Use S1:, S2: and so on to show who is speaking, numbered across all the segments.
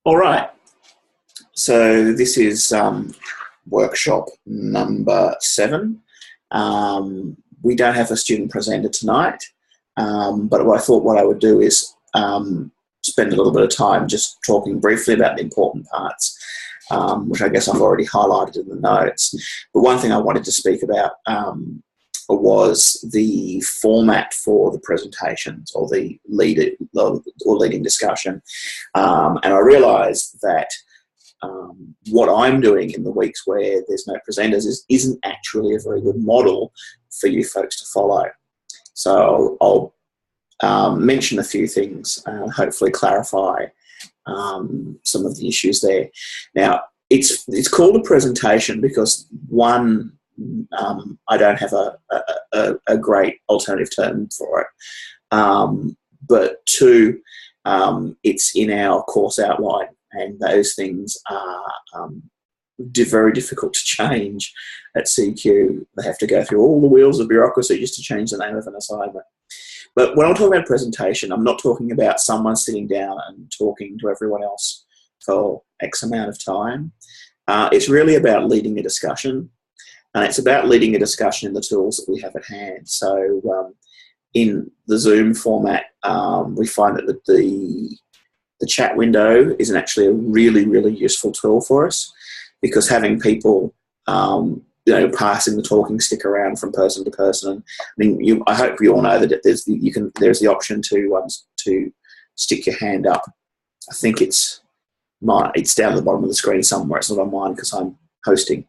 S1: All right, so this is workshop number 7. We don't have a student presenter tonight, but I thought what I would do is spend a little bit of time just talking briefly about the important parts, which I guess I've already highlighted in the notes. But one thing I wanted to speak about was the format for the presentations or the leading discussion. And I realised that what I'm doing in the weeks where there's no presenters isn't actually a very good model for you folks to follow. So I'll mention a few things, hopefully clarify some of the issues there. Now, it's called a presentation because one, I don't have a great alternative term for it. But two, it's in our course outline, and those things are very difficult to change at CQ. They have to go through all the wheels of bureaucracy just to change the name of an assignment. But when I'm talking about presentation, I'm not talking about someone sitting down and talking to everyone else for X amount of time. It's really about leading a discussion. And it's about leading a discussion in the tools that we have at hand. So in the Zoom format, we find that the chat window is actually a really, really useful tool for us, because having people, passing the talking stick around from person to person. I hope you all know that there's the option to stick your hand up. I think it's down at the bottom of the screen somewhere. It's not on mine because I'm hosting.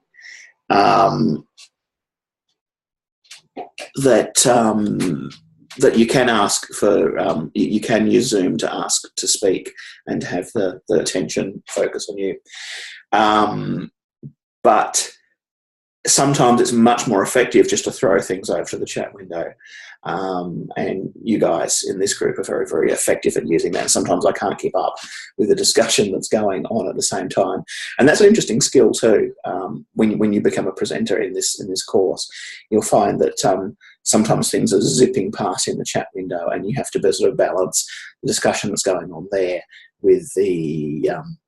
S1: That you can ask for, you can use Zoom to ask to speak and to have the attention focus on you. But sometimes it's much more effective just to throw things over to the chat window. And you guys in this group are very, very effective at using that. Sometimes I can't keep up with the discussion that's going on at the same time. And that's an interesting skill too. When you become a presenter in this course, you'll find that sometimes things are zipping past in the chat window, and you have to sort of balance the discussion that's going on there with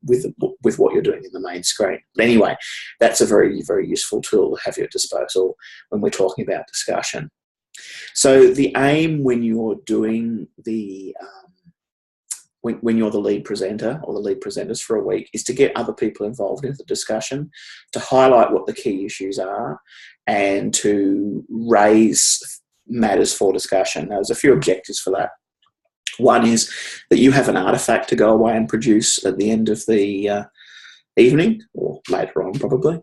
S1: with what you're doing in the main screen. But anyway, that's a very, very useful tool to have at your disposal when we're talking about discussion. So the aim when you're doing when you're the lead presenter or the lead presenters for a week is to get other people involved in the discussion, to highlight what the key issues are, and to raise matters for discussion. Now, there's a few objectives for that. One is that you have an artifact to go away and produce at the end of the evening, or later on probably.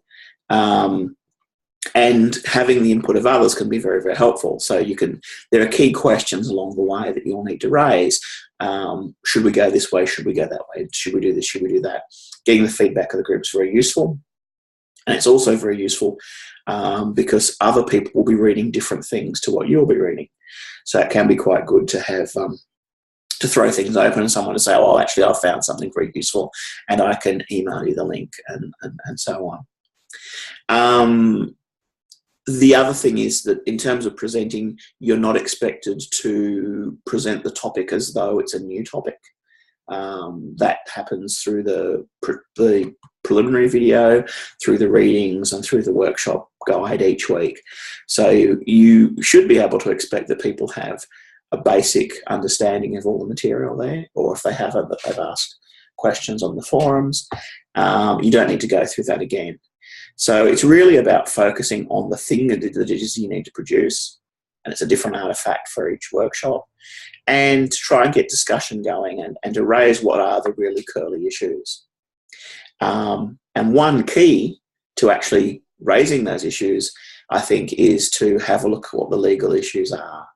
S1: And having the input of others can be very, very helpful. So there are key questions along the way that you'll need to raise. Should we go this way? Should we go that way? Should we do this? Should we do that? Getting the feedback of the group is very useful. And it's also very useful because other people will be reading different things to what you'll be reading. So it can be quite good to have to throw things open and someone to say, oh, actually, I found something very useful, and I can email you the link and so on. The other thing is that in terms of presenting, you're not expected to present the topic as though it's a new topic. That happens through the preliminary video, through the readings, and through the workshop guide each week. So you should be able to expect that people have a basic understanding of all the material there, or if they haven't, that they've asked questions on the forums. You don't need to go through that again. So it's really about focusing on the thing that it is you need to produce, and it's a different artifact for each workshop, and to try and get discussion going and to raise what are the really curly issues. And one key to actually raising those issues, I think, is to have a look at what the legal issues are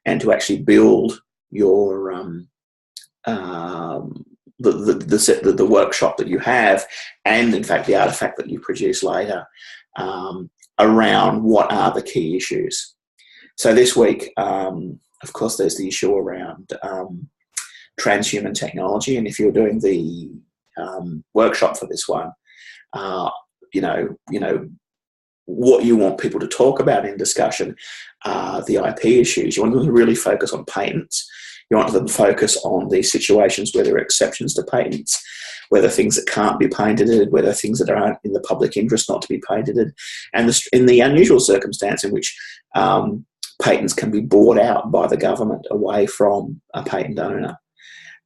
S1: and to actually build your the workshop that you have, and in fact the artifact that you produce later, around what are the key issues. So this week, of course, there's the issue around transhuman technology, and if you're doing the workshop for this one, what you want people to talk about in discussion are the IP issues. You want them to really focus on patents. You want them to focus on the situations where there are exceptions to patents, whether things that can't be patented, whether things that aren't in the public interest not to be patented, and in the unusual circumstance in which patents can be bought out by the government away from a patent owner.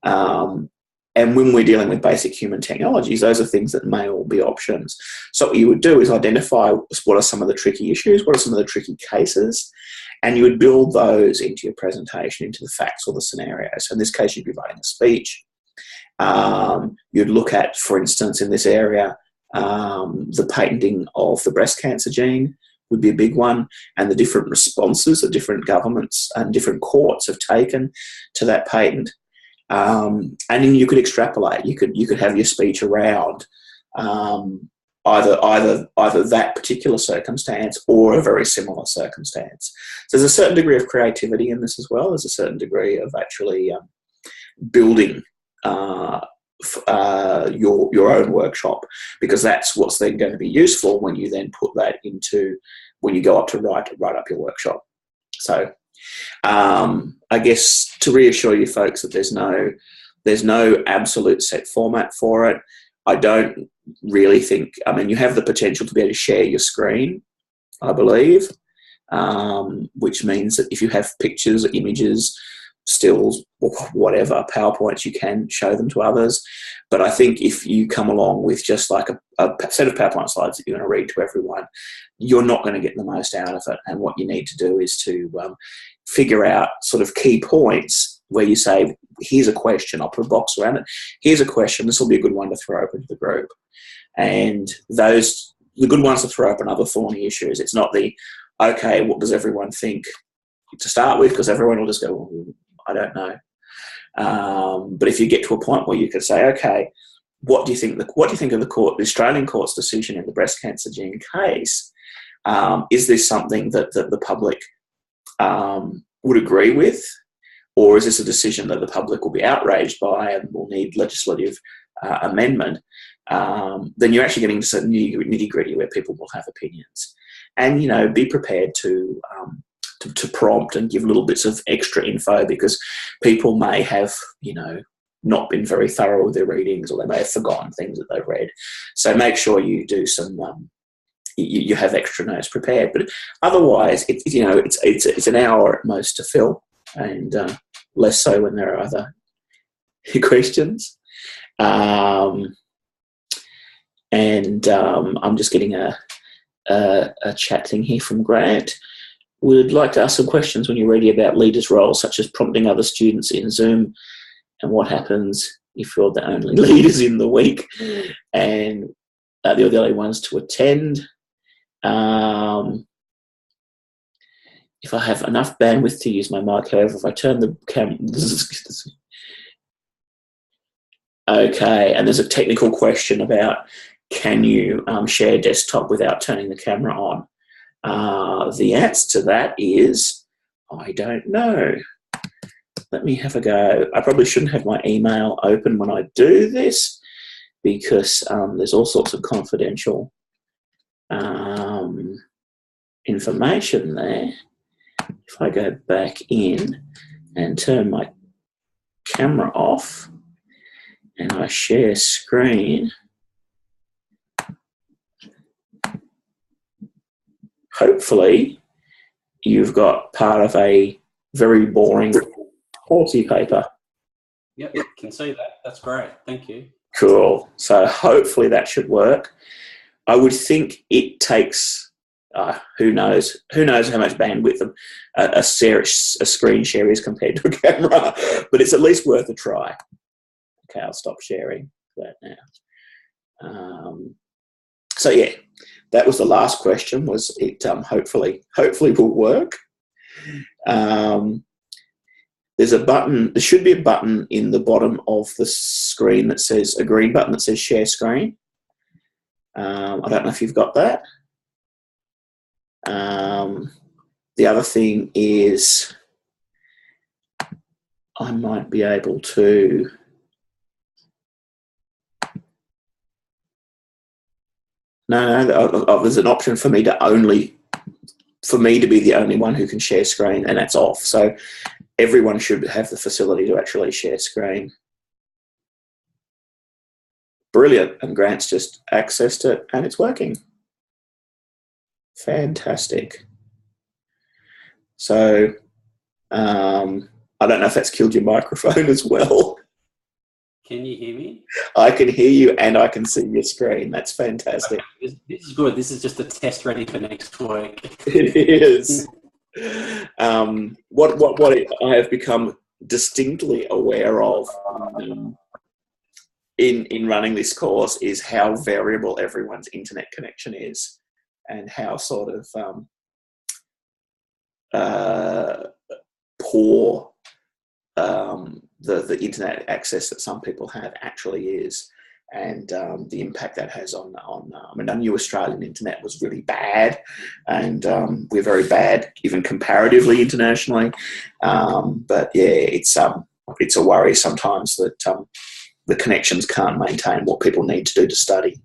S1: And when we're dealing with basic human technologies, those are things that may all be options. So what you would do is identify what are some of the tricky issues, what are some of the tricky cases, and you would build those into your presentation, into the facts or the scenario. So in this case, you'd be writing a speech. You'd look at, for instance, in this area, the patenting of the breast cancer gene would be a big one, and the different responses that different governments and different courts have taken to that patent. And then you could extrapolate. You could have your speech around either that particular circumstance or a very similar circumstance. So there's a certain degree of creativity in this as well. There's a certain degree of actually building your own workshop, because that's what's then going to be useful when you then put that into when you go up to write up your workshop. So I guess to reassure you folks that there's no absolute set format for it. I don't really think, I mean, you have the potential to be able to share your screen, I believe, which means that if you have pictures, images, stills, or whatever, PowerPoints, you can show them to others. But I think if you come along with just like a set of PowerPoint slides that you're going to read to everyone, you're not going to get the most out of it. And what you need to do is to figure out sort of key points where you say, here's a question, I'll put a box around it. Here's a question, this will be a good one to throw open to the group. And the good ones to throw open are the thorny issues. It's not okay, what does everyone think to start with? Because everyone will just go, well, I don't know. But if you get to a point where you could say, okay, what do you think of the Australian court's decision in the breast cancer gene case? Is this something that the public would agree with, or is this a decision that the public will be outraged by and will need legislative amendment? Then you're actually getting to certain nitty-gritty where people will have opinions, and be prepared to prompt and give little bits of extra info, because people may have not been very thorough with their readings, or they may have forgotten things that they've read. So make sure you do some. You have extra notes prepared, but otherwise, it's an hour at most to fill, and less so when there are other questions. I'm just getting a chat thing here from Grant. Would like to ask some questions when you're ready about leaders' roles, such as prompting other students in Zoom, and what happens if you're the only leaders in the week, and the only ones to attend. If I have enough bandwidth to use my mic, however, if I turn the camera... Okay, and there's a technical question about, can you share desktop without turning the camera on? The answer to that is, I don't know. Let me have a go. I probably shouldn't have my email open when I do this, because there's all sorts of confidential information there. If I go back in and turn my camera off and I share screen, hopefully you've got part of a very boring horsey paper.
S2: Yep, can see that. That's great. Thank you.
S1: Cool. So hopefully that should work. I would think it takes, who knows how much bandwidth a screen share is compared to a camera, but it's at least worth a try. Okay, I'll stop sharing that now. So yeah, that was the last question. Was it hopefully will work? There's a button. There should be a button in the bottom of the screen that says, a green button that says share screen. I don't know if you've got that. The other thing is, I might be able to. No, there's an option for me to be the only one who can share screen, and that's off. So everyone should have the facility to actually share screen. Brilliant. And Grant's just accessed it and it's working. Fantastic. So I don't know if that's killed your microphone as well.
S2: Can you hear me?
S1: I can hear you and I can see your screen. That's fantastic.
S2: Okay. This is good. This is just a test ready for next week.
S1: It is. What I have become distinctly aware of in running this course is how variable everyone's internet connection is, and how sort of poor the internet access that some people have actually is, and the impact that has on I mean, I knew Australian internet was really bad, and we're very bad even comparatively internationally, but yeah, it's a worry sometimes that the connections can't maintain what people need to do to study.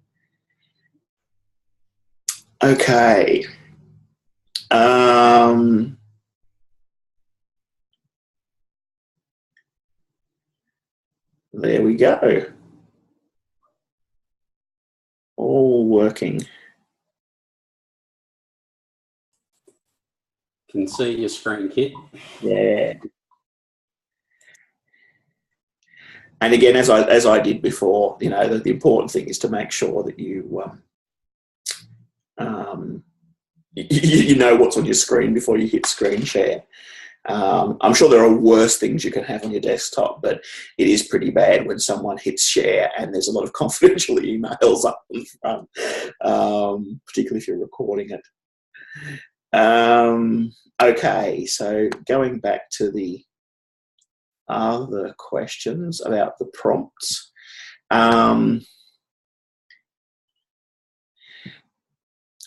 S1: Okay. There we go. All working.
S2: Can see your screen, Kit.
S1: Yeah. And again, as I did before, you know, the important thing is to make sure that you you know what's on your screen before you hit screen share. I'm sure there are worse things you can have on your desktop, but it is pretty bad when someone hits share and there's a lot of confidential emails up in front, particularly if you're recording it. Okay, so going back to the other questions about the prompts.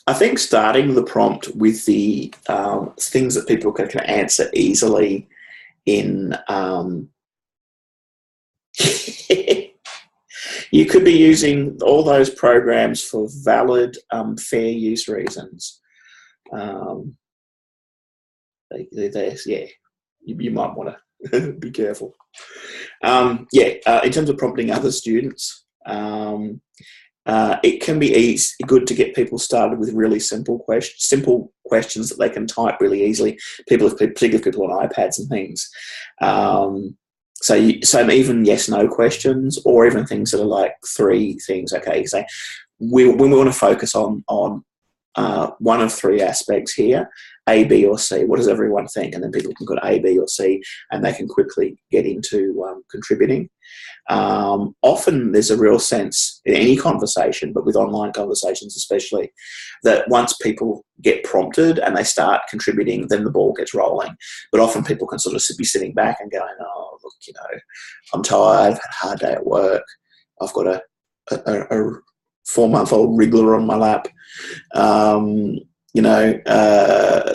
S1: I think starting the prompt with the things that people can answer easily in you could be using all those programs for valid, fair use reasons. Yeah, you might want to be careful. In terms of prompting other students, it can be good to get people started with really simple questions that they can type really easily. Particularly people on iPads and things. So even yes/no questions, or even things that are like 3 things. Okay, so when we want to focus on one of 3 aspects here, A, B, or C. What does everyone think? And then people can put A, B, or C, and they can quickly get into contributing. Often there's a real sense in any conversation, but with online conversations especially, that once people get prompted and they start contributing, then the ball gets rolling. But often people can sort of be sitting back and going, oh, look, you know, I'm tired, I've had a hard day at work, I've got a 4-month-old wriggler on my lap.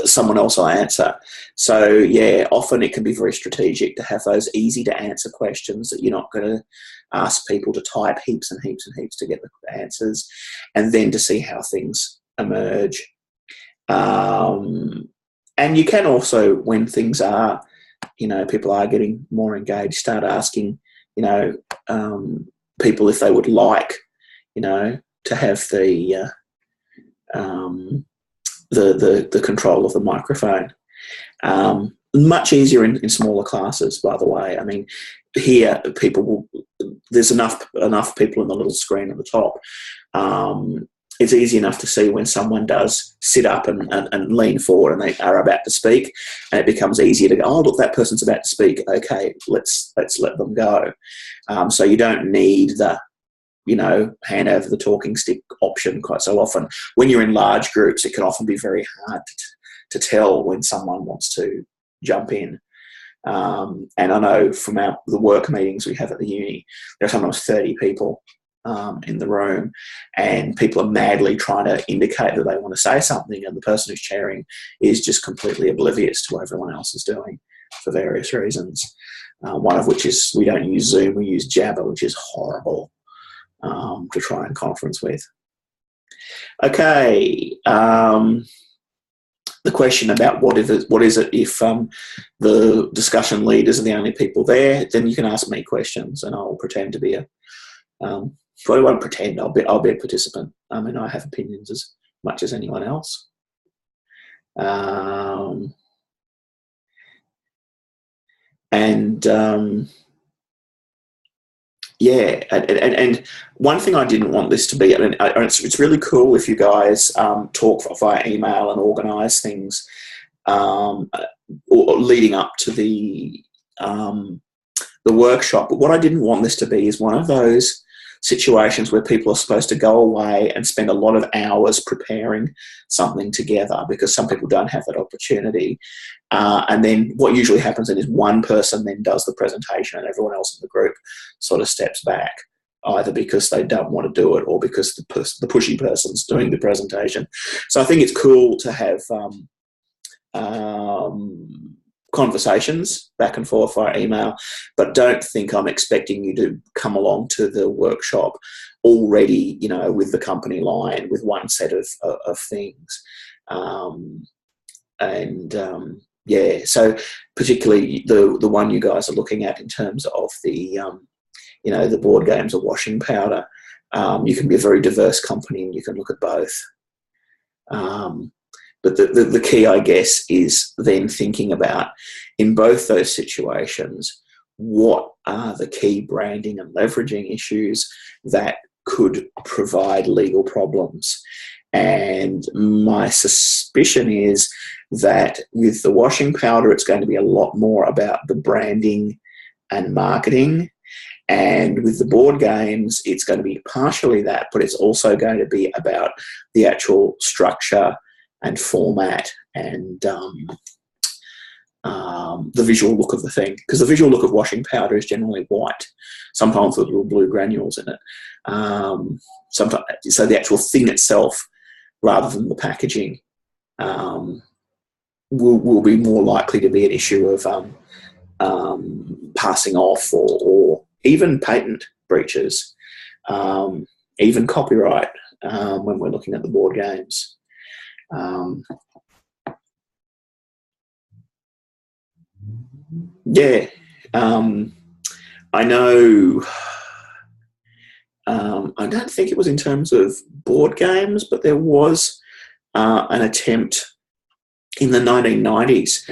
S1: Someone else will answer. So yeah, often it can be very strategic to have those easy to answer questions that you're not going to ask people to type heaps and heaps and heaps to get the answers, and then to see how things emerge. And you can also, when things are, people are getting more engaged, start asking, people if they would like, to have the control of the microphone. Much easier in smaller classes, by the way. I mean, here there's enough people on the little screen at the top. It's easy enough to see when someone does sit up and lean forward and they are about to speak, and it becomes easier to go, oh, look, that person's about to speak. Okay, let's let them go. So you don't need the hand over the talking stick option quite so often. When you're in large groups, it can often be very hard to tell when someone wants to jump in. And I know from the work meetings we have at the uni, there are sometimes 30 people in the room, and people are madly trying to indicate that they want to say something, and the person who's chairing is just completely oblivious to what everyone else is doing for various reasons. One of which is we don't use Zoom, we use Jabber, which is horrible to try and conference with. Okay. the question about what is it if the discussion leaders are the only people there, then you can ask me questions and I'll pretend to be well, I won't pretend, I'll be a participant. I mean, I have opinions as much as anyone else. Yeah, and one thing I didn't want this to be, I mean, it's really cool if you guys talk via email and organise things or leading up to the workshop. But what I didn't want this to be is one of those situations where people are supposed to go away and spend a lot of hours preparing something together, because some people don't have that opportunity. And then what usually happens then is one person then does the presentation and everyone else in the group sort of steps back, either because they don't want to do it or because the pushy person's doing the presentation. So I think it's cool to have conversations back and forth via email, but don't think I'm expecting you to come along to the workshop already, with the company line, with one set of things. Yeah, so particularly the one you guys are looking at in terms of the, the board games or washing powder, you can be a very diverse company and you can look at both. But the key, I guess, is then thinking about, in both those situations, what are the key branding and leveraging issues that could provide legal problems. And my suspicion is that with the washing powder, it's going to be a lot more about the branding and marketing. And with the board games, it's going to be partially that, but it's also going to be about the actual structure and format and the visual look of the thing. Because the visual look of washing powder is generally white, sometimes with little blue granules in it. Sometimes, so the actual thing itself, rather than the packaging, will be more likely to be an issue of passing off or even patent breaches, even copyright when we're looking at the board games. Yeah, I know. I don't think it was in terms of board games, but there was an attempt in the 1990s.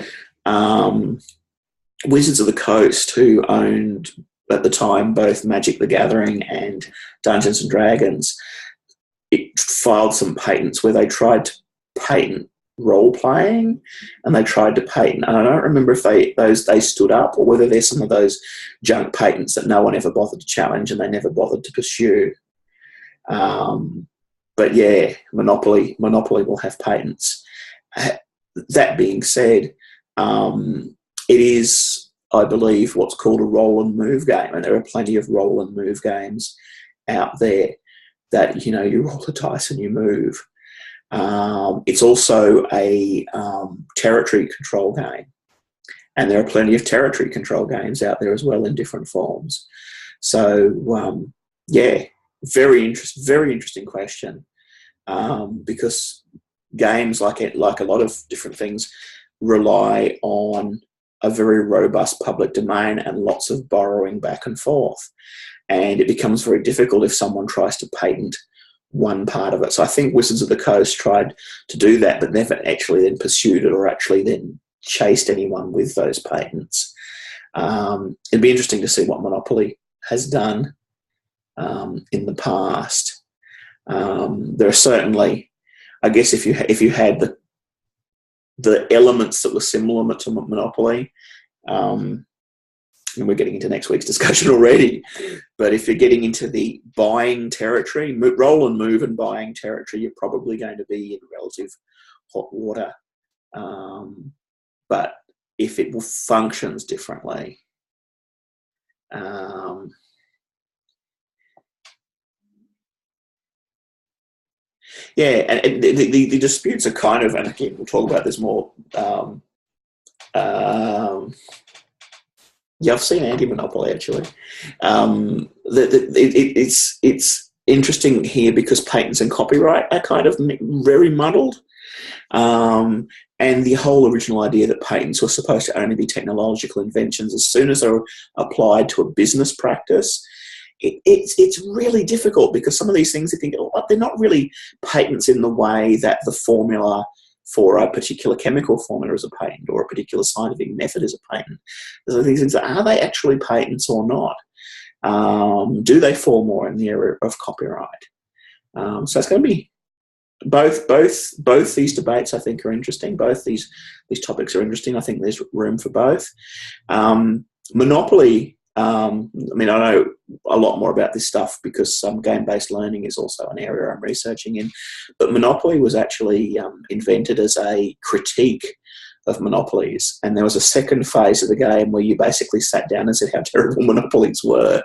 S1: Wizards of the Coast, who owned at the time both Magic the Gathering and Dungeons and Dragons, it filed some patents where they tried to patent role playing, and they tried to patent, and I don't remember if they stood up or whether there's some of those junk patents that no one ever bothered to challenge and they never bothered to pursue. But yeah, Monopoly will have patents. That being said, it is, I believe, what's called a roll and move game, and there are plenty of roll and move games out there that, you roll the dice and you move. It's also a territory control game, and there are plenty of territory control games out there as well in different forms. So yeah, very interesting question, because games, like a lot of different things, rely on a very robust public domain and lots of borrowing back and forth, and it becomes very difficult if someone tries to patent one part of it. So I think Wizards of the Coast tried to do that, but never actually then pursued it or actually then chased anyone with those patents. It'd be interesting to see what Monopoly has done in the past. There are certainly, I guess, if you had the elements that were similar to Monopoly, and we're getting into next week's discussion already, but if you're getting into the buying territory, roll and move and buying territory, you're probably going to be in relative hot water. But if it functions differently, yeah, and the disputes are kind of, and again, we'll talk about this more. Yeah, I've seen Anti-Monopoly actually. It's interesting here because patents and copyright are kind of very muddled. And the whole original idea that patents were supposed to only be technological inventions, as soon as they're applied to a business practice, it's really difficult, because some of these things you think, oh, they're not really patents in the way that the formula for a particular chemical formula is a patent, or a particular scientific method is a patent. There's these things, are they actually patents or not? Do they fall more in the area of copyright? So it's going to be both these debates, I think, are interesting. Both these topics are interesting. I think there's room for both. Monopoly, I mean, I know a lot more about this stuff because game-based learning is also an area I'm researching in. But Monopoly was actually invented as a critique of monopolies. And there was a second phase of the game where you basically sat down and said how terrible monopolies were.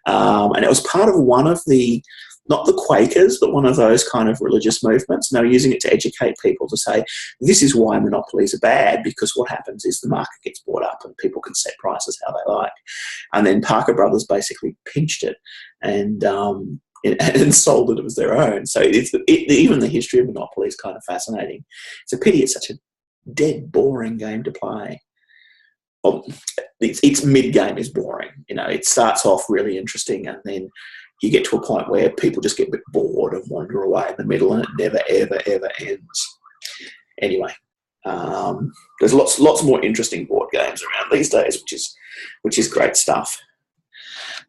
S1: And it was part of one of the, not the Quakers, but one of those kind of religious movements. And they were using it to educate people to say, this is why monopolies are bad, because what happens is the market gets bought up and people can set prices how they like. And then Parker Brothers basically pinched it and sold it as their own. So even the history of Monopoly is kind of fascinating. It's a pity it's such a dead, boring game to play. Its mid-game is boring. You know, it starts off really interesting, and then you get to a point where people just get a bit bored and wander away in the middle, and it never, ever, ever ends. Anyway, there's lots more interesting board games around these days, which is great stuff.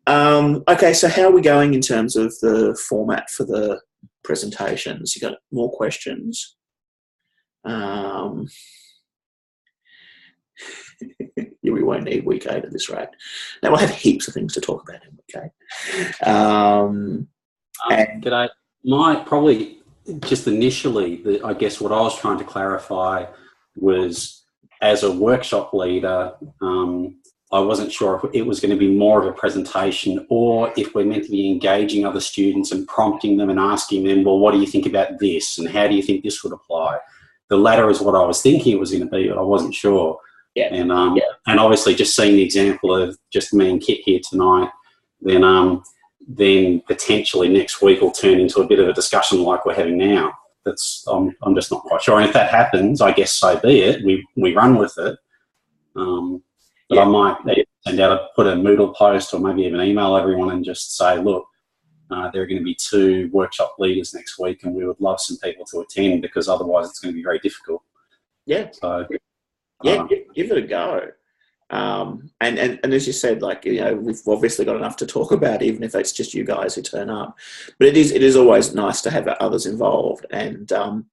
S1: Okay, so how are we going in terms of the format for the presentations? You got more questions? Yeah, we won't need week 8 at this rate. Now we'll have heaps of things to talk about in week 8.
S2: G'day. My probably just initially, I guess what I was trying to clarify was, as a workshop leader, I wasn't sure if it was going to be more of a presentation, or if we're meant to be engaging other students and prompting them and asking them, well, what do you think about this, and how do you think this would apply? The latter is what I was thinking it was going to be, but I wasn't sure.
S1: Yeah.
S2: And obviously just seeing the example of just me and Kit here tonight, then potentially next week will turn into a bit of a discussion like we're having now. I'm just not quite sure. And if that happens, I guess so be it. We run with it. But I might send out put a Moodle post, or maybe even email everyone and just say, look, there are going to be 2 workshop leaders next week, and we would love some people to attend, because otherwise it's going to be very difficult.
S1: Yeah.
S2: So
S1: give it a go. And as you said, like, you know, we've obviously got enough to talk about, even if it's just you guys who turn up. But it is always nice to have others involved. And and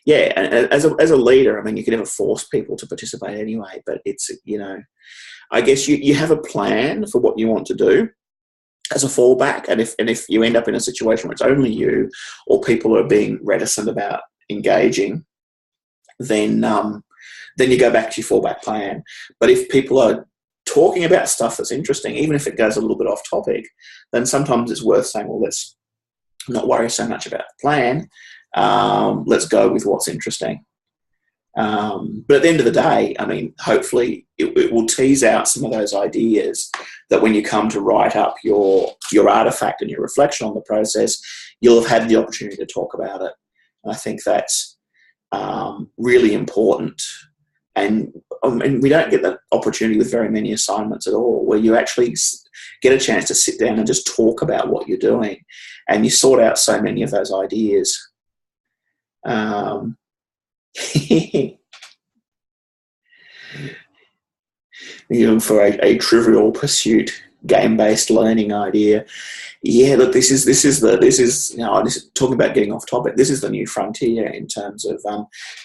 S1: as a leader, I mean, you can never force people to participate anyway. But it's, you know, I guess you have a plan for what you want to do as a fallback. And if you end up in a situation where it's only you, or people are being reticent about engaging, then you go back to your fallback plan. But if people are talking about stuff that's interesting, even if it goes a little bit off topic, then sometimes it's worth saying, well, let's not worry so much about the plan. Let's go with what's interesting. But at the end of the day, I mean, hopefully it will tease out some of those ideas that when you come to write up your artifact and your reflection on the process, you'll have had the opportunity to talk about it. And I think that's really important. And we don't get that opportunity with very many assignments at all, where you actually get a chance to sit down and just talk about what you're doing, and you sort out so many of those ideas. Even for a trivial pursuit, game-based learning idea. Yeah, look, this is you know, talking about getting off topic. This is the new frontier in terms of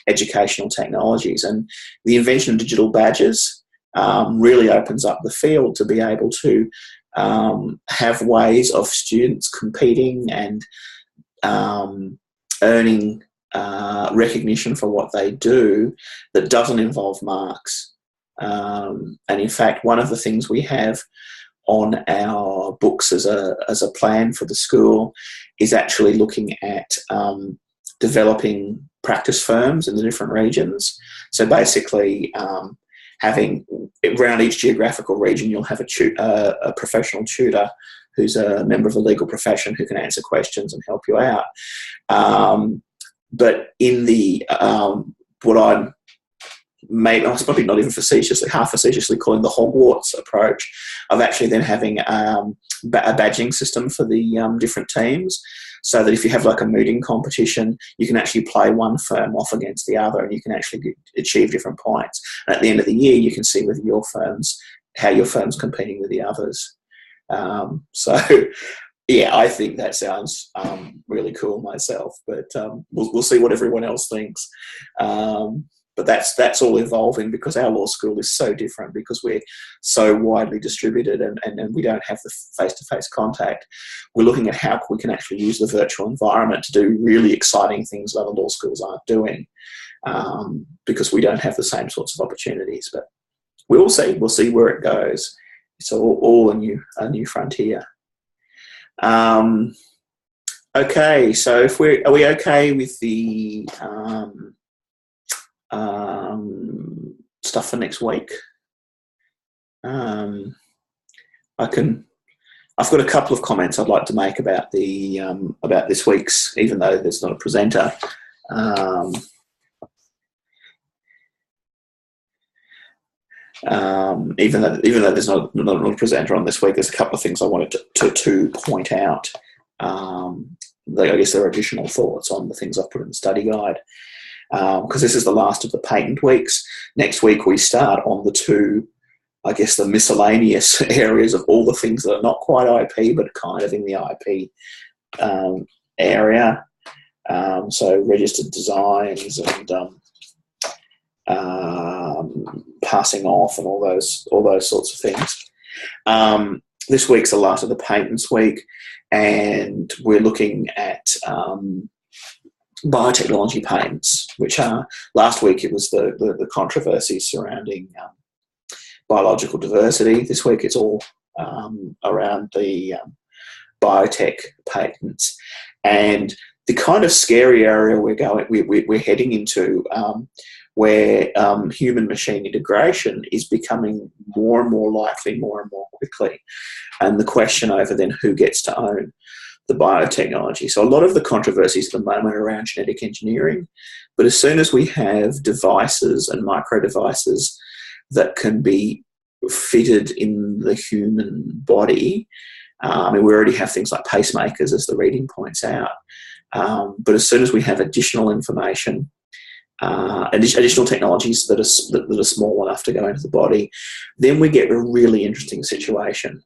S1: educational technologies, and the invention of digital badges really opens up the field to be able to have ways of students competing and earning recognition for what they do that doesn't involve marks. And in fact, one of the things we have on our books as a plan for the school is actually looking at developing practice firms in the different regions. So basically, having around each geographical region, you'll have a professional tutor who's a member of the legal profession who can answer questions and help you out. But in the what I'm maybe I was probably not even half facetiously calling the Hogwarts approach of actually then having a badging system for the different teams, so that if you have like a mooting competition, you can actually play one firm off against the other, and you can actually achieve different points. And at the end of the year, you can see whether how your firm's competing with the others. So yeah, I think that sounds really cool myself, but we'll see what everyone else thinks. But that's all evolving, because our law school is so different, because we're so widely distributed and we don't have the face-to-face contact. We're looking at how we can actually use the virtual environment to do really exciting things that other law schools aren't doing, because we don't have the same sorts of opportunities. But we'll see where it goes. It's all a new frontier. Okay, so are we okay with the stuff for next week? I've got a couple of comments I'd like to make about about this week's, even though there's not a presenter. Even though there's not a presenter on this week, there's a couple of things I wanted to point out. I guess there are additional thoughts on the things I've put in the study guide, because this is the last of the patent weeks. Next week we start on the two, I guess, the miscellaneous areas of all the things that are not quite IP but kind of in the IP area. So registered designs and passing off and all those sorts of things. This week's the last of the patents week, and we're looking at biotechnology patents, which are, last week it was the controversy surrounding biological diversity. This week it's all around the biotech patents, and the kind of scary area we're heading into, where human-machine integration is becoming more and more likely, more and more quickly. And the question over then who gets to own the biotechnology. So a lot of the controversies at the moment are around genetic engineering, but as soon as we have devices and micro devices that can be fitted in the human body, we already have things like pacemakers, as the reading points out. But as soon as we have additional information, additional technologies that are small enough to go into the body, then we get a really interesting situation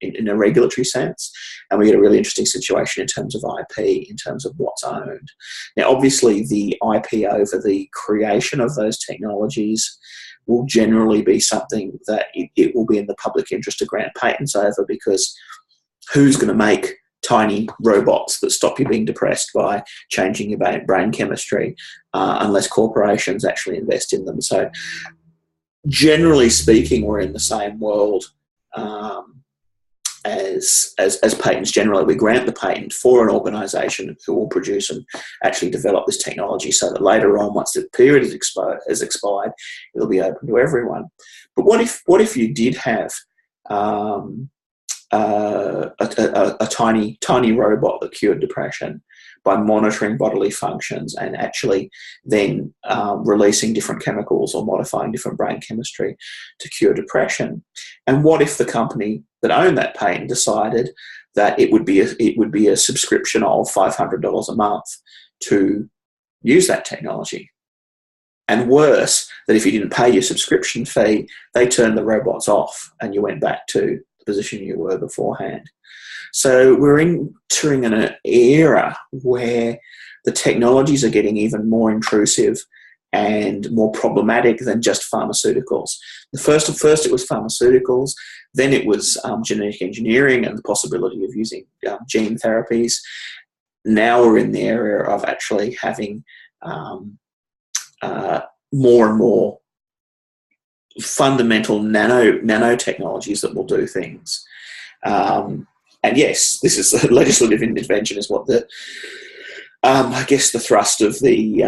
S1: in a regulatory sense, and we get a really interesting situation in terms of IP, in terms of what's owned. Now, obviously, the IP over the creation of those technologies will generally be something that it will be in the public interest to grant patents over, because who's going to make tiny robots that stop you being depressed by changing your brain chemistry, unless corporations actually invest in them? So generally speaking, we're in the same world as patents. Generally, we grant the patent for an organisation who will produce and actually develop this technology, so that later on, once the period is expired, it'll be open to everyone. But what if you did have a tiny robot that cured depression by monitoring bodily functions and actually then releasing different chemicals or modifying different brain chemistry to cure depression? And what if the company that owned that patent decided that it would be a subscription of $500 a month to use that technology? And worse, that if you didn't pay your subscription fee, they turned the robots off and you went back to the position you were beforehand. So we're entering an era where the technologies are getting even more intrusive and more problematic than just pharmaceuticals. First it was pharmaceuticals, then it was genetic engineering and the possibility of using gene therapies. Now we're in the area of actually having more and more fundamental nanotechnologies that will do things. And yes, this is legislative intervention is what the I guess the thrust of the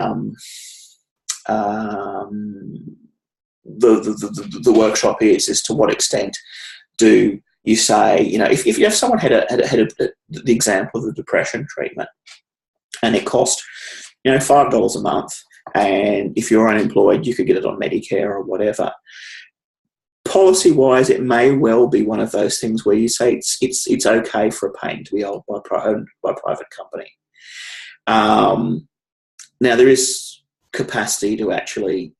S1: workshop is to what extent do you say, if you have someone had the example of the depression treatment and it cost $5 a month, and if you're unemployed, you could get it on Medicare or whatever. Policy-wise, it may well be one of those things where you say it's okay for a patent to be owned by a private company. Now, there is capacity to actually,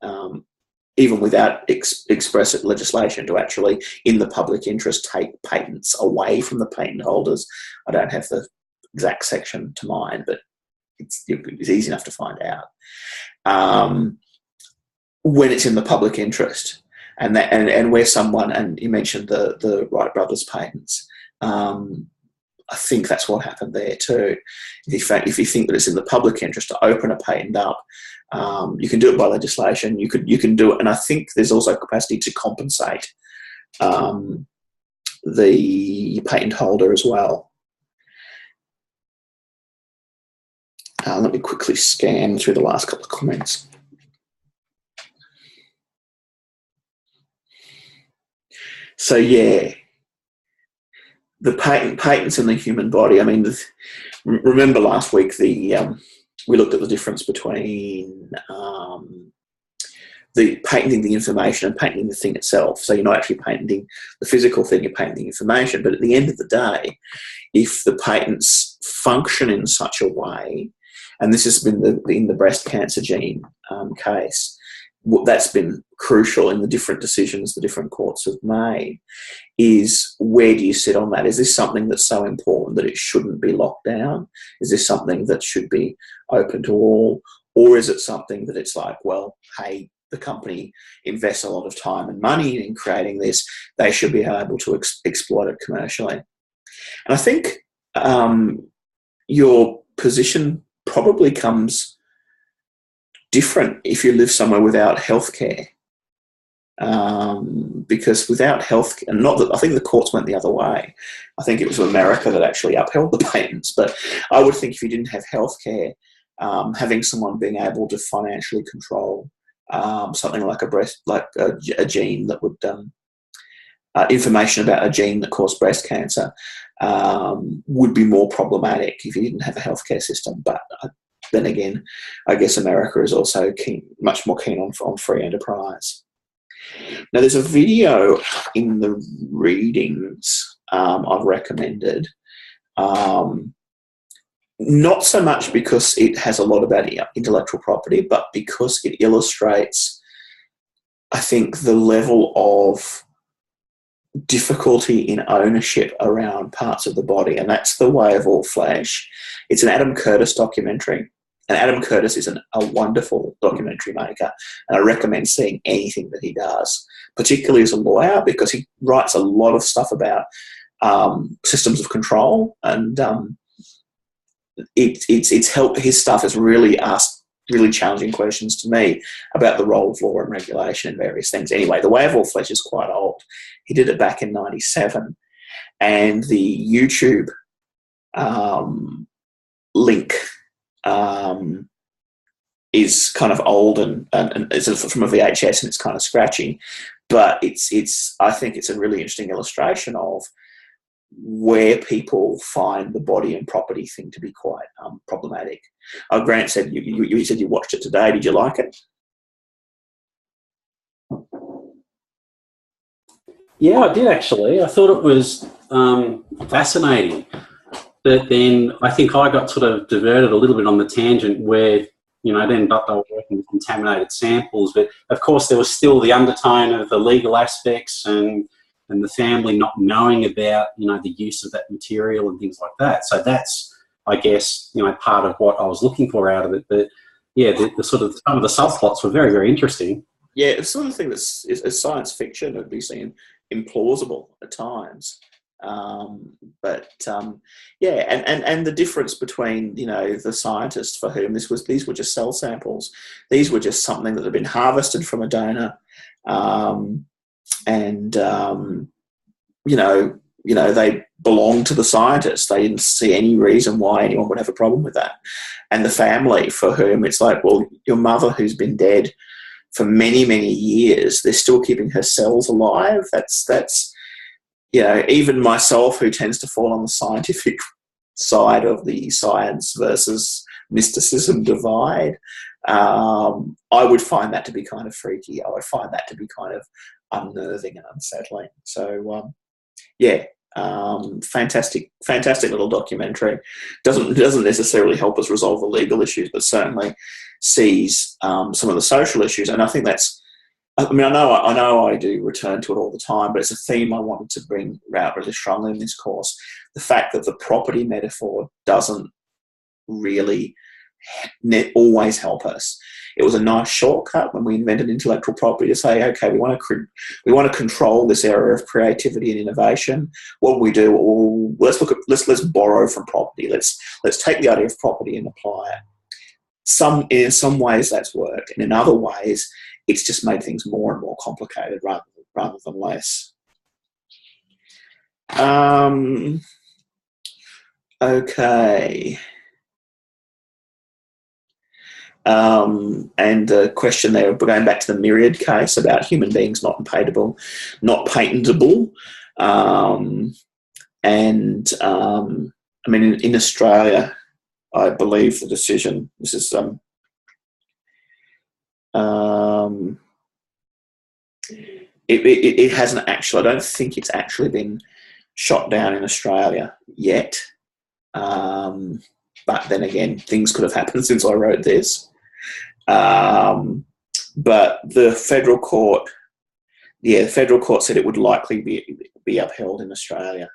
S1: even without express legislation, to actually, in the public interest, take patents away from the patent holders. I don't have the exact section to mind, but it's easy enough to find out. When it's in the public interest, and where someone, and you mentioned the Wright brothers patents, I think that's what happened there too. If you think that it's in the public interest to open a patent up, you can do it by legislation. You can do it, and I think there's also capacity to compensate the patent holder as well. Let me quickly scan through the last couple of comments. So yeah, the patents in the human body. I mean, remember last week we looked at the difference between the patenting the information and patenting the thing itself. So you're not actually patenting the physical thing; you're patenting information. But at the end of the day, if the patents function in such a way, and this has been in the breast cancer gene case, that's been crucial in the different decisions the different courts have made, is where do you sit on that? Is this something that's so important that it shouldn't be locked down? Is this something that should be open to all? Or is it something that it's like, well, hey, the company invests a lot of time and money in creating this, they should be able to exploit it commercially? And I think your position probably comes different if you live somewhere without healthcare, because without health, and not that I think the courts went the other way. I think it was America that actually upheld the patents. But I would think if you didn't have healthcare, having someone being able to financially control something like a gene that would information about a gene that caused breast cancer would be more problematic if you didn't have a healthcare system. But then again, I guess America is also much more keen on free enterprise. Now, there's a video in the readings I've recommended, not so much because it has a lot about intellectual property, but because it illustrates, I think, the level of difficulty in ownership around parts of the body, and that's The Way of All Flesh. It's an Adam Curtis documentary, and Adam Curtis is a wonderful documentary maker, and I recommend seeing anything that he does, particularly as a lawyer, because he writes a lot of stuff about systems of control, and it's helped. His stuff has really asked really challenging questions to me about the role of law and regulation and various things. Anyway, The Way of All Flesh is quite old. He did it back in '97, and the YouTube link is kind of old and it's from a VHS, and it's kind of scratchy, but I think it's a really interesting illustration of where people find the body and property thing to be quite problematic. Grant said you said you watched it today. Did you like it?
S2: Yeah, I did actually. I thought it was fascinating. But then I think I got sort of diverted a little bit on the tangent where, then they were working with contaminated samples. But of course, there was still the undertone of the legal aspects and the family not knowing about, the use of that material and things like that. So that's, I guess, part of what I was looking for out of it. But yeah, the sort of some of the subplots were very, very interesting.
S1: Yeah, it's sort of thing that's science fiction. It would be seen implausible at times. Yeah, and the difference between, the scientists for whom these were just cell samples. These were just something that had been harvested from a donor. They belonged to the scientists. They didn't see any reason why anyone would have a problem with that. And the family for whom it's like, well, your mother who's been dead for many, many years, they're still keeping her cells alive. That's even myself, who tends to fall on the scientific side of the science versus mysticism divide. I would find that to be kind of freaky. I would find that to be kind of unnerving and unsettling. So, fantastic little documentary. Doesn't necessarily help us resolve the legal issues, but certainly sees some of the social issues. And I think that's, I mean, I know I do return to it all the time, but it's a theme I wanted to bring out really strongly in this course. The fact that the property metaphor doesn't really always help us. It was a nice shortcut when we invented intellectual property to say, okay, we want to control this area of creativity and innovation. What do we do? Well, let's borrow from property. Let's take the idea of property and apply it. In some ways that's worked, and in other ways it's just made things more and more complicated rather than less. Okay. And the question there, going back to the Myriad case about human beings not patentable. I mean, in Australia, I believe the decision, this is it hasn't actually, I don't think it's actually been shot down in Australia yet. But then again, things could have happened since I wrote this. But the federal court said it would likely be upheld in Australia.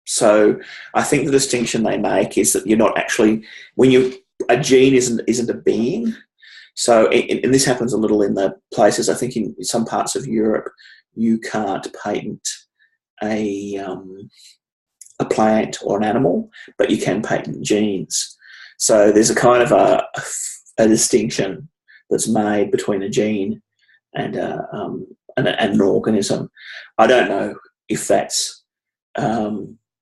S1: So I think the distinction they make is that you're not actually, a gene isn't a being. So, and this happens a little in the places, I think in some parts of Europe, you can't patent a plant or an animal, but you can patent genes. So there's a kind of a distinction that's made between a gene and an organism. I don't know if that's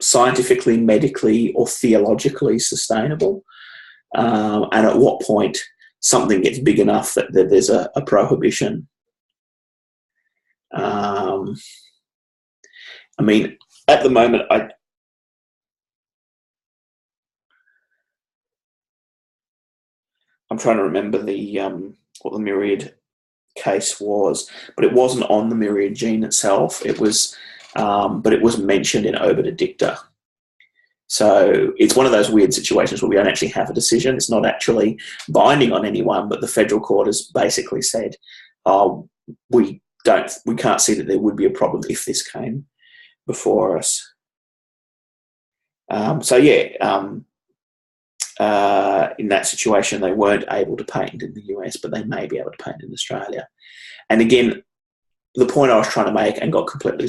S1: scientifically, medically, or theologically sustainable, and at what point something gets big enough that there's a prohibition. I mean, at the moment, I'm trying to remember what the Myriad case was, but it wasn't on the Myriad gene itself. It was, but it was mentioned in Obiter Dicta. So it's one of those weird situations where we don't actually have a decision. It's not actually binding on anyone, but the federal court has basically said, we can't see that there would be a problem if this came before us. In that situation, they weren't able to patent in the US, but they may be able to patent in Australia. And again, the point I was trying to make and got completely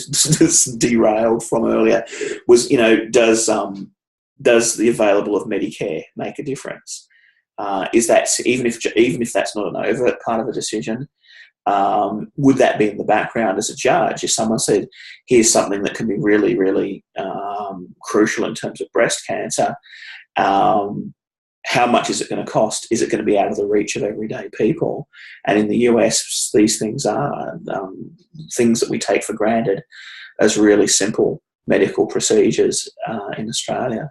S1: derailed from earlier was, does the available of Medicare make a difference? Is that even if that's not an overt part of a decision, would that be in the background as a judge? If someone said, here's something that can be really, really crucial in terms of breast cancer, how much is it going to cost? Is it going to be out of the reach of everyday people? And in the US, these things are things that we take for granted as really simple medical procedures in Australia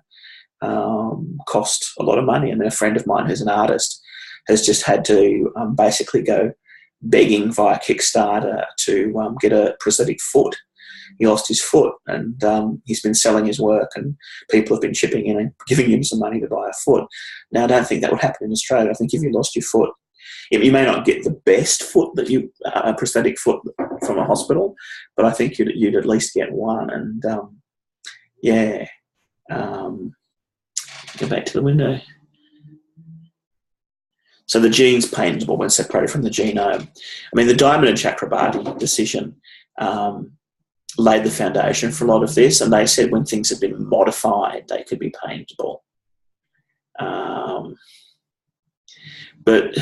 S1: cost a lot of money. I mean, a friend of mine who's an artist has just had to basically go begging via Kickstarter to get a prosthetic foot. He lost his foot, and he's been selling his work, and people have been chipping in and giving him some money to buy a foot. Now, I don't think that would happen in Australia. I think if you lost your foot, you may not get the best foot a prosthetic foot from a hospital, but I think you'd at least get one. And go back to the window. So the gene's patentable when separated from the genome. I mean, the Diamond and Chakrabarty decision laid the foundation for a lot of this, and they said when things had been modified, they could be patentable. But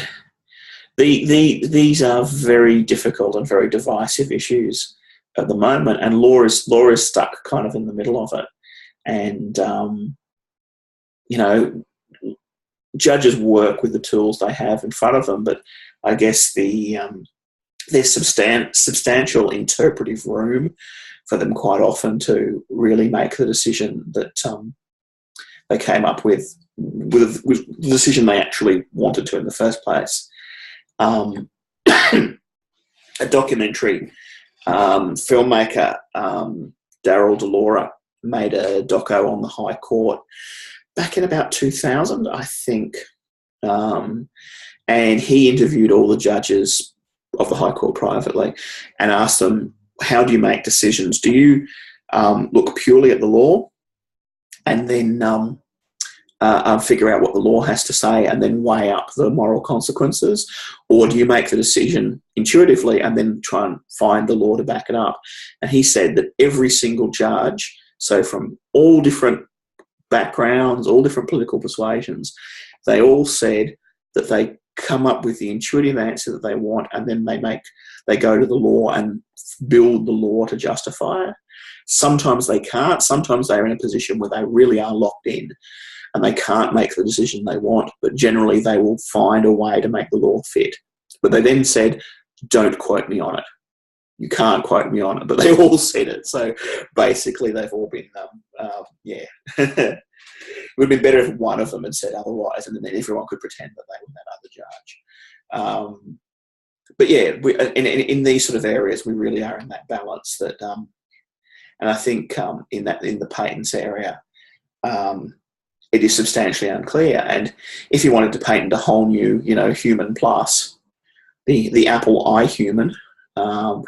S1: these are very difficult and very divisive issues at the moment, and law is stuck kind of in the middle of it. And judges work with the tools they have in front of them, but I guess there's substantial interpretive room for them quite often to really make the decision that they came up with the decision they actually wanted to in the first place. A documentary filmmaker, Daryl DeLaura, made a doco on the High Court back in about 2000, I think. And he interviewed all the judges of the High Court privately and asked them, how do you make decisions? Do you look purely at the law and then figure out what the law has to say and then weigh up the moral consequences? Or do you make the decision intuitively and then try and find the law to back it up? And he said that every single judge, so from all different backgrounds, all different political persuasions, they all said that they come up with the intuitive answer that they want, and then they go to the law and build the law to justify it. Sometimes they can't. Sometimes they're in a position where they really are locked in and they can't make the decision they want, but generally they will find a way to make the law fit. But they then said, don't quote me on it. You can't quote me on it, but they all said it. So basically they've all been, it would have been better if one of them had said otherwise, and then everyone could pretend that they were that other judge. But yeah, in these sort of areas, we really are in that balance that, and I think in the patents area, it is substantially unclear. And if you wanted to patent a whole new, human plus, the Apple iHuman,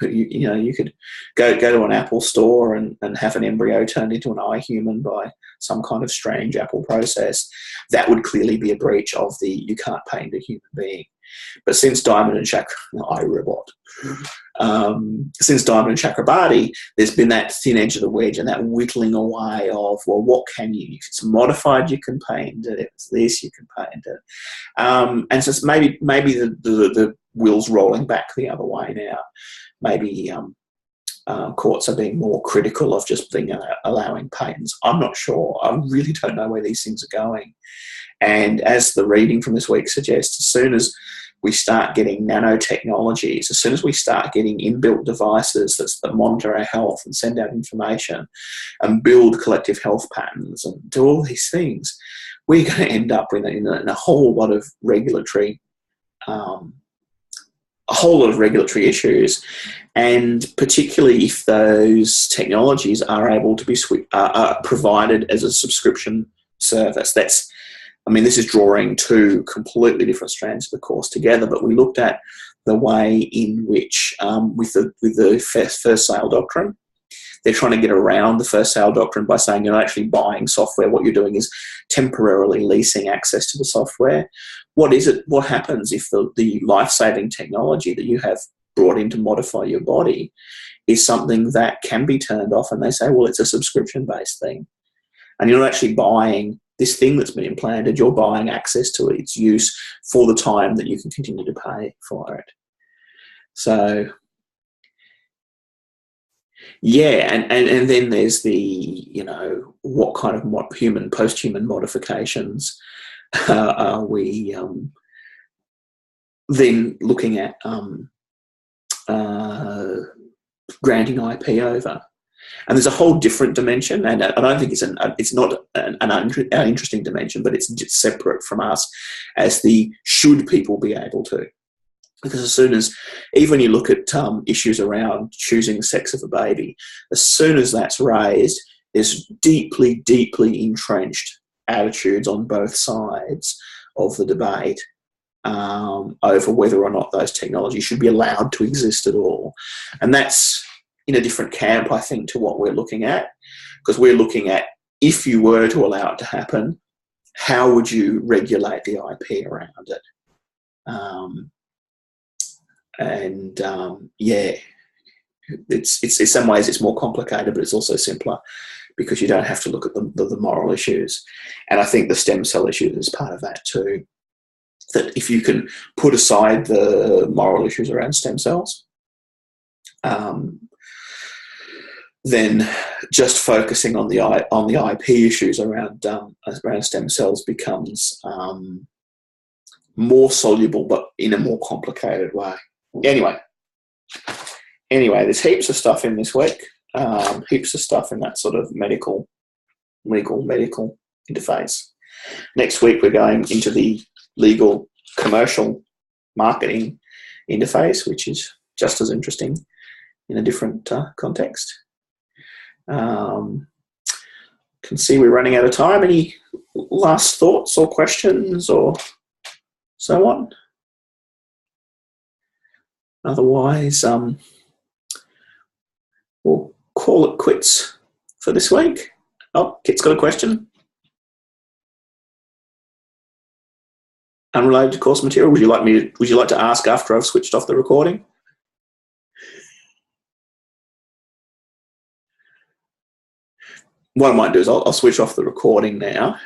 S1: you could go to an Apple store and have an embryo turned into an iHuman by some kind of strange Apple process. That would clearly be a breach of the you can't patent a human being. But since Diamond and iRobot, since Diamond and Chakrabarty, there's been that thin edge of the wedge and that whittling away of, well, what can you? If it's modified, you can patent it. If it's this, you can patent it. And so maybe the wheels rolling back the other way now. Maybe courts are being more critical of just allowing patents. I'm not sure. I really don't know where these things are going. And as the reading from this week suggests, as soon as we start getting nanotechnologies, as soon as we start getting inbuilt devices that monitor our health and send out information and build collective health patterns and do all these things, we're going to end up in a whole lot of regulatory issues, and particularly if those technologies are able to be provided as a subscription service. This is drawing two completely different strands of the course together, but we looked at the way in which, with the first sale doctrine, they're trying to get around the first sale doctrine by saying you're not actually buying software. What you're doing is temporarily leasing access to the software. What happens if the life-saving technology that you have brought in to modify your body is something that can be turned off, and they say, well, it's a subscription-based thing. And you're not actually buying this thing that's been implanted, you're buying access to its use for the time that you can continue to pay for it. So, yeah, and then there's the, what kind of post-human modifications are we then looking at granting IP over? And there's a whole different dimension, and I don't think it's not an interesting dimension, but it's just separate from us as the should people be able to. Because as soon as, even when you look at issues around choosing the sex of a baby, as soon as that's raised, there's deeply, deeply entrenched attitudes on both sides of the debate over whether or not those technologies should be allowed to exist at all. And that's in a different camp, I think, to what we're looking at, because we're looking at, if you were to allow it to happen, how would you regulate the IP around it? It's in some ways it's more complicated, but it's also simpler because you don't have to look at the moral issues. And I think the stem cell issue is part of that too, that if you can put aside the moral issues around stem cells, then just focusing on the IP issues around stem cells becomes more soluble, but in a more complicated way. Anyway, there's heaps of stuff in this week, heaps of stuff in that sort of medical interface. Next week, we're going into the legal commercial marketing interface, which is just as interesting in a different context. Can see we're running out of time. Any last thoughts or questions or so on? Otherwise, we'll call it quits for this week. Oh, Kit's got a question. Unrelated to course material. Would you like to ask after I've switched off the recording? What I might do is I'll switch off the recording now.